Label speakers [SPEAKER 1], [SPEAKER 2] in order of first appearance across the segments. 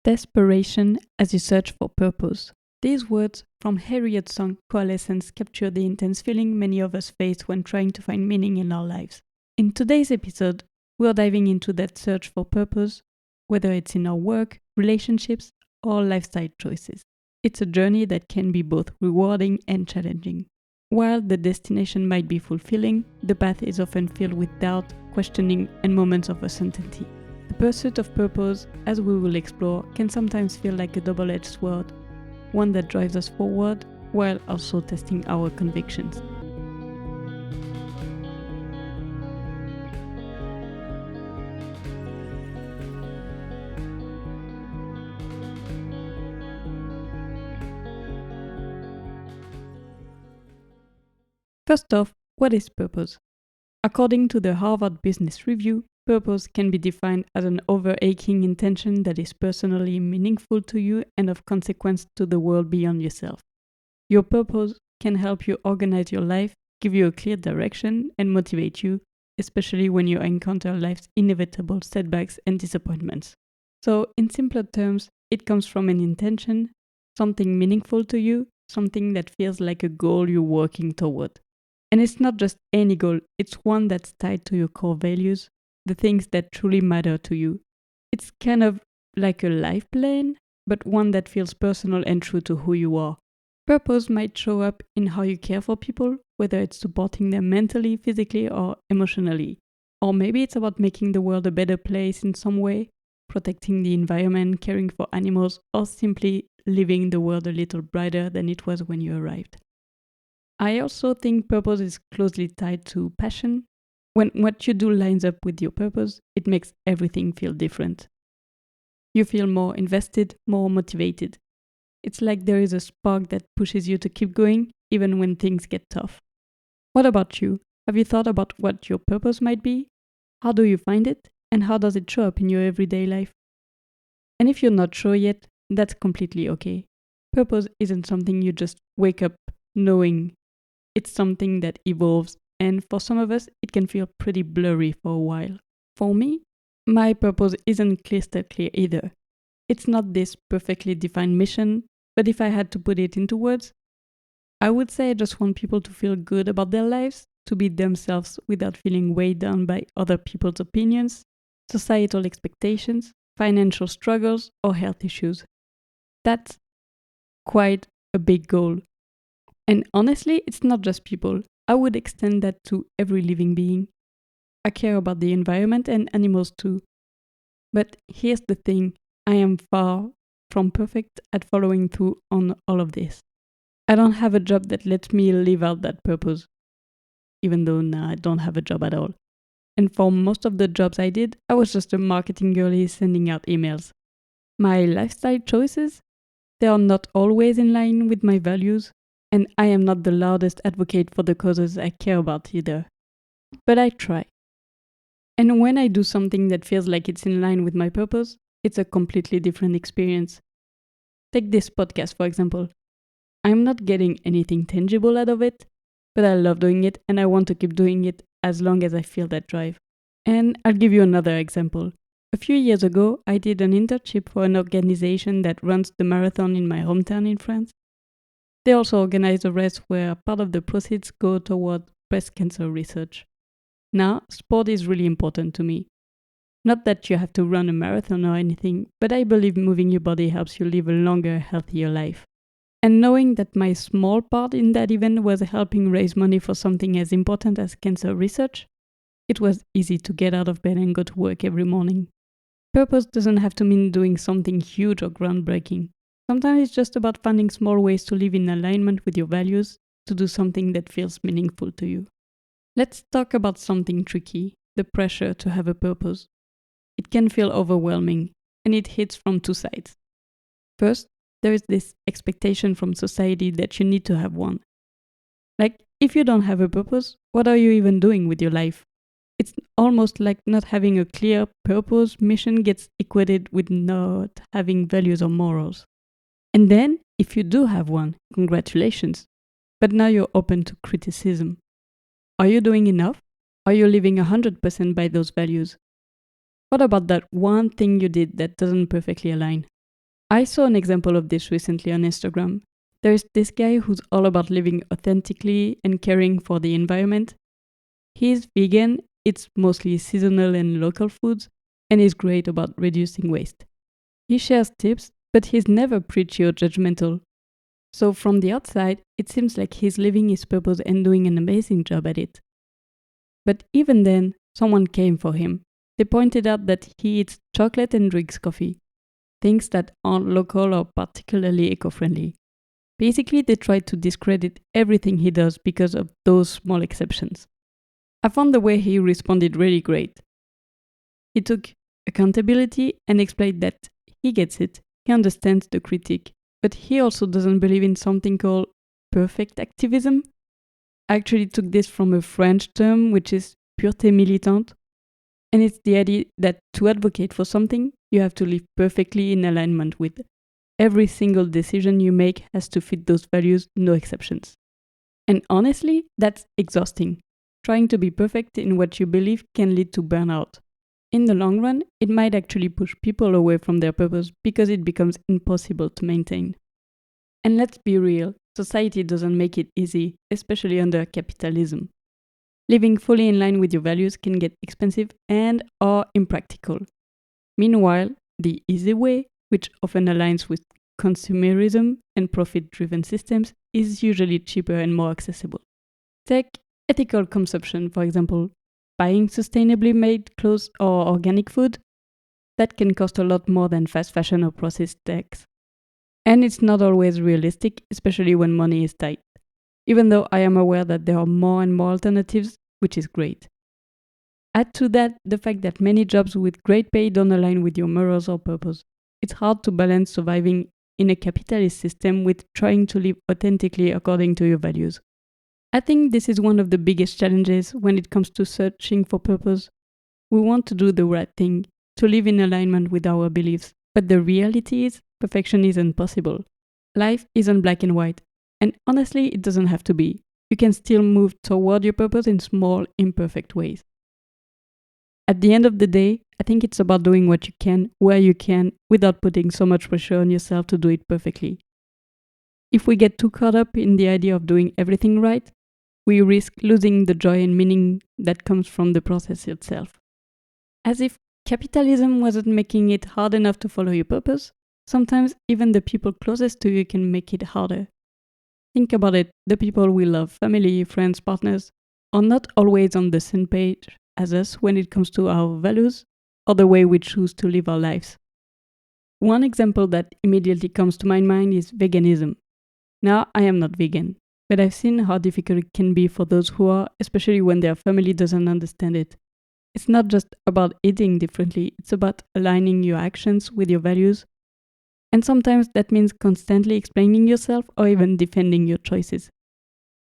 [SPEAKER 1] Desperation as you search for purpose. These words from Heriot's song Coalescence capture the intense feeling many of us face when trying to find meaning in our lives. In today's episode, we're diving into that search for purpose, whether it's in our work, relationships, or lifestyle choices. It's a journey that can be both rewarding and challenging. While the destination might be fulfilling, the path is often filled with doubt, questioning, and moments of uncertainty. The pursuit of purpose, as we will explore, can sometimes feel like a double-edged sword, one that drives us forward while also testing our convictions. First off, what is purpose? According to the Harvard Business Review, purpose can be defined as an overarching intention that is personally meaningful to you and of consequence to the world beyond yourself. Your purpose can help you organize your life, give you a clear direction, and motivate you, especially when you encounter life's inevitable setbacks and disappointments. So, in simpler terms, it comes from an intention, something meaningful to you, something that feels like a goal you're working toward. And it's not just any goal, it's one that's tied to your core values, the things that truly matter to you. It's kind of like a life plan, but one that feels personal and true to who you are. Purpose might show up in how you care for people, whether it's supporting them mentally, physically, or emotionally. Or maybe it's about making the world a better place in some way, protecting the environment, caring for animals, or simply leaving the world a little brighter than it was when you arrived. I also think purpose is closely tied to passion. When what you do lines up with your purpose, it makes everything feel different. You feel more invested, more motivated. It's like there is a spark that pushes you to keep going, even when things get tough. What about you? Have you thought about what your purpose might be? How do you find it? And how does it show up in your everyday life? And if you're not sure yet, that's completely okay. Purpose isn't something you just wake up knowing. It's something that evolves, and for some of us, it can feel pretty blurry for a while. For me, my purpose isn't crystal clear either. It's not this perfectly defined mission, but if I had to put it into words, I would say I just want people to feel good about their lives, to be themselves without feeling weighed down by other people's opinions, societal expectations, financial struggles, or health issues. That's quite a big goal. And honestly, it's not just people. I would extend that to every living being. I care about the environment and animals too. But here's the thing, I am far from perfect at following through on all of this. I don't have a job that lets me live out that purpose, even though I don't have a job at all. And for most of the jobs I did, I was just a marketing girlie sending out emails. My lifestyle choices, they are not always in line with my values. And I am not the loudest advocate for the causes I care about either. But I try. And when I do something that feels like it's in line with my purpose, it's a completely different experience. Take this podcast, for example. I'm not getting anything tangible out of it, but I love doing it and I want to keep doing it as long as I feel that drive. And I'll give you another example. A few years ago, I did an internship for an organization that runs the marathon in my hometown in France. They also organize a race where part of the proceeds go toward breast cancer research. Now, sport is really important to me. Not that you have to run a marathon or anything, but I believe moving your body helps you live a longer, healthier life. And knowing that my small part in that event was helping raise money for something as important as cancer research, it was easy to get out of bed and go to work every morning. Purpose doesn't have to mean doing something huge or groundbreaking. Sometimes it's just about finding small ways to live in alignment with your values, to do something that feels meaningful to you. Let's talk about something tricky, the pressure to have a purpose. It can feel overwhelming, and it hits from two sides. First, there is this expectation from society that you need to have one. Like, if you don't have a purpose, what are you even doing with your life? It's almost like not having a clear purpose, mission gets equated with not having values or morals. And then, if you do have one, congratulations. But now you're open to criticism. Are you doing enough? Are you living 100% by those values? What about that one thing you did that doesn't perfectly align? I saw an example of this recently on Instagram. There is this guy who's all about living authentically and caring for the environment. He's vegan, eats mostly seasonal and local foods, and is great about reducing waste. He shares tips, but he's never preachy or judgmental. So from the outside, it seems like he's living his purpose and doing an amazing job at it. But even then, someone came for him. They pointed out that he eats chocolate and drinks coffee, things that aren't local or particularly eco-friendly. Basically, they tried to discredit everything he does because of those small exceptions. I found the way he responded really great. He took accountability and explained that he gets it, he understands the critique, but he also doesn't believe in something called perfect activism. I actually took this from a French term, which is pureté militante, and it's the idea that to advocate for something, you have to live perfectly in alignment with. Every single decision you make has to fit those values, no exceptions. And honestly, that's exhausting. Trying to be perfect in what you believe can lead to burnout. In the long run, it might actually push people away from their purpose because it becomes impossible to maintain. And let's be real, society doesn't make it easy, especially under capitalism. Living fully in line with your values can get expensive and or impractical. Meanwhile, the easy way, which often aligns with consumerism and profit-driven systems, is usually cheaper and more accessible. Take ethical consumption, for example. Buying sustainably made clothes or organic food, that can cost a lot more than fast fashion or processed snacks. And it's not always realistic, especially when money is tight. Even though I am aware that there are more and more alternatives, which is great. Add to that the fact that many jobs with great pay don't align with your morals or purpose. It's hard to balance surviving in a capitalist system with trying to live authentically according to your values. I think this is one of the biggest challenges when it comes to searching for purpose. We want to do the right thing, to live in alignment with our beliefs, but the reality is perfection isn't possible. Life isn't black and white, and honestly, it doesn't have to be. You can still move toward your purpose in small, imperfect ways. At the end of the day, I think it's about doing what you can, where you can, without putting so much pressure on yourself to do it perfectly. If we get too caught up in the idea of doing everything right, we risk losing the joy and meaning that comes from the process itself. As if capitalism wasn't making it hard enough to follow your purpose, sometimes even the people closest to you can make it harder. Think about it, the people we love, family, friends, partners, are not always on the same page as us when it comes to our values or the way we choose to live our lives. One example that immediately comes to my mind is veganism. Now, I am not vegan, but I've seen how difficult it can be for those who are, especially when their family doesn't understand it. It's not just about eating differently, it's about aligning your actions with your values. And sometimes that means constantly explaining yourself or even defending your choices.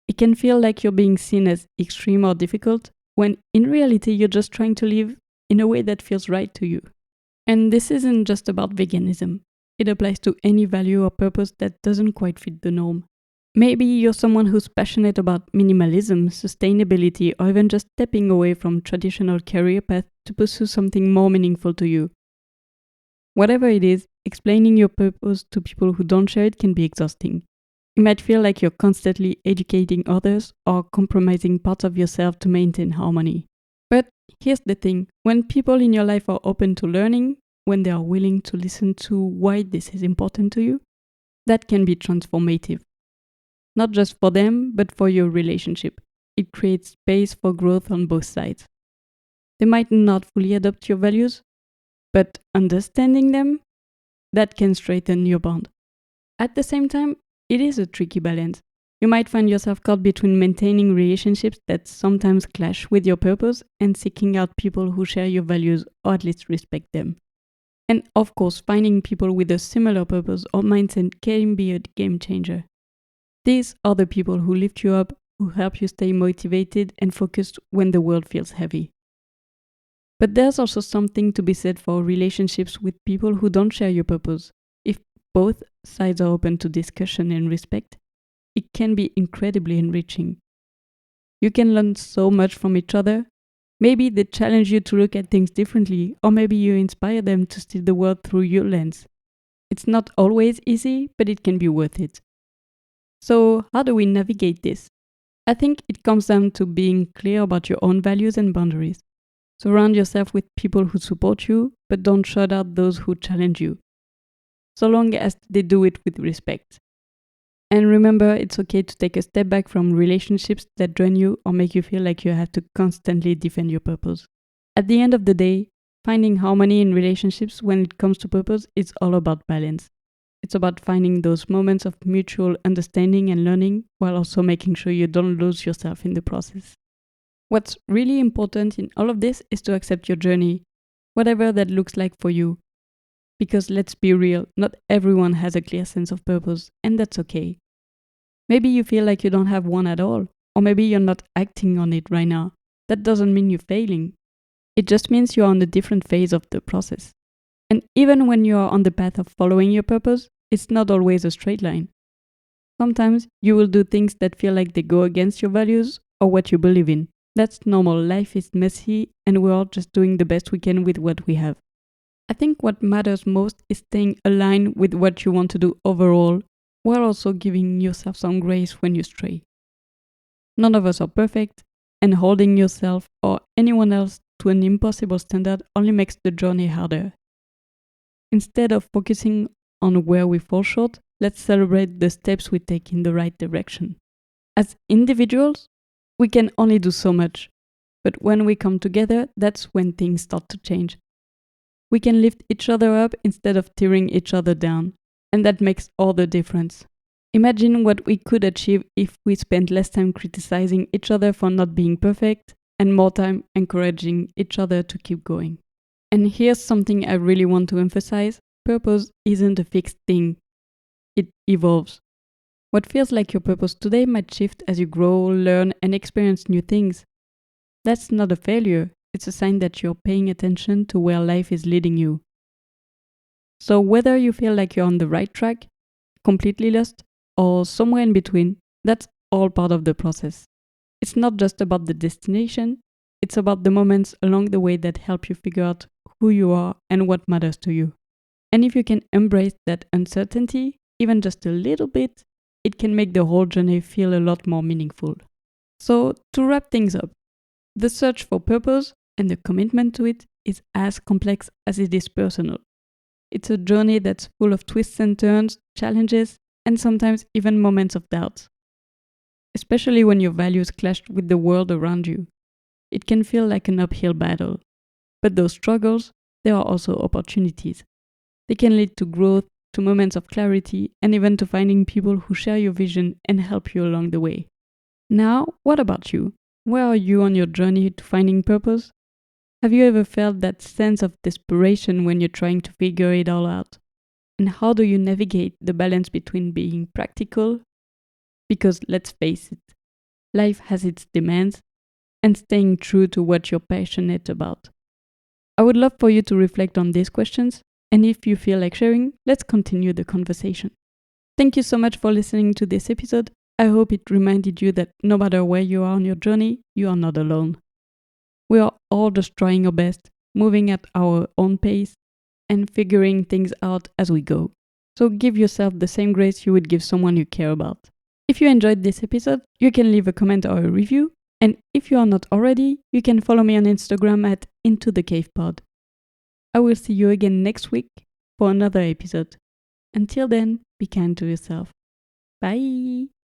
[SPEAKER 1] It can feel like you're being seen as extreme or difficult, when in reality you're just trying to live in a way that feels right to you. And this isn't just about veganism. It applies to any value or purpose that doesn't quite fit the norm. Maybe you're someone who's passionate about minimalism, sustainability, or even just stepping away from traditional career paths to pursue something more meaningful to you. Whatever it is, explaining your purpose to people who don't share it can be exhausting. You might feel like you're constantly educating others or compromising parts of yourself to maintain harmony. But here's the thing, when people in your life are open to learning, when they are willing to listen to why this is important to you, that can be transformative. Not just for them, but for your relationship. It creates space for growth on both sides. They might not fully adopt your values, but understanding them, that can strengthen your bond. At the same time, it is a tricky balance. You might find yourself caught between maintaining relationships that sometimes clash with your purpose and seeking out people who share your values or at least respect them. And of course, finding people with a similar purpose or mindset can be a game changer. These are the people who lift you up, who help you stay motivated and focused when the world feels heavy. But there's also something to be said for relationships with people who don't share your purpose. If both sides are open to discussion and respect, it can be incredibly enriching. You can learn so much from each other. Maybe they challenge you to look at things differently, or maybe you inspire them to see the world through your lens. It's not always easy, but it can be worth it. So, how do we navigate this? I think it comes down to being clear about your own values and boundaries. Surround yourself with people who support you, but don't shut out those who challenge you, so long as they do it with respect. And remember, it's okay to take a step back from relationships that drain you or make you feel like you have to constantly defend your purpose. At the end of the day, finding harmony in relationships when it comes to purpose is all about balance. It's about finding those moments of mutual understanding and learning while also making sure you don't lose yourself in the process. What's really important in all of this is to accept your journey, whatever that looks like for you. Because let's be real, not everyone has a clear sense of purpose, and that's okay. Maybe you feel like you don't have one at all, or maybe you're not acting on it right now. That doesn't mean you're failing. It just means you're on a different phase of the process. And even when you are on the path of following your purpose, it's not always a straight line. Sometimes you will do things that feel like they go against your values or what you believe in. That's normal. Life is messy, and we're all just doing the best we can with what we have. I think what matters most is staying aligned with what you want to do overall, while also giving yourself some grace when you stray. None of us are perfect, and holding yourself or anyone else to an impossible standard only makes the journey harder. Instead of focusing on where we fall short, let's celebrate the steps we take in the right direction. As individuals, we can only do so much, but when we come together, that's when things start to change. We can lift each other up instead of tearing each other down, and that makes all the difference. Imagine what we could achieve if we spent less time criticizing each other for not being perfect and more time encouraging each other to keep going. And here's something I really want to emphasize. Purpose isn't a fixed thing. It evolves. What feels like your purpose today might shift as you grow, learn, and experience new things. That's not a failure. It's a sign that you're paying attention to where life is leading you. So whether you feel like you're on the right track, completely lost, or somewhere in between, that's all part of the process. It's not just about the destination, it's about the moments along the way that help you figure out who you are and what matters to you. And if you can embrace that uncertainty, even just a little bit, it can make the whole journey feel a lot more meaningful. So, to wrap things up, the search for purpose and the commitment to it is as complex as it is personal. It's a journey that's full of twists and turns, challenges, and sometimes even moments of doubt. Especially when your values clash with the world around you. It can feel like an uphill battle. But those struggles, there are also opportunities. They can lead to growth, to moments of clarity, and even to finding people who share your vision and help you along the way. Now, what about you? Where are you on your journey to finding purpose? Have you ever felt that sense of desperation when you're trying to figure it all out? And how do you navigate the balance between being practical? Because let's face it, life has its demands, and staying true to what you're passionate about. I would love for you to reflect on these questions, and if you feel like sharing, let's continue the conversation. Thank you so much for listening to this episode. I hope it reminded you that no matter where you are on your journey, you are not alone. We are all just trying our best, moving at our own pace, and figuring things out as we go. So give yourself the same grace you would give someone you care about. If you enjoyed this episode, you can leave a comment or a review. And if you are not already, you can follow me on Instagram at IntoTheCavePod. I will see you again next week for another episode. Until then, be kind to yourself. Bye!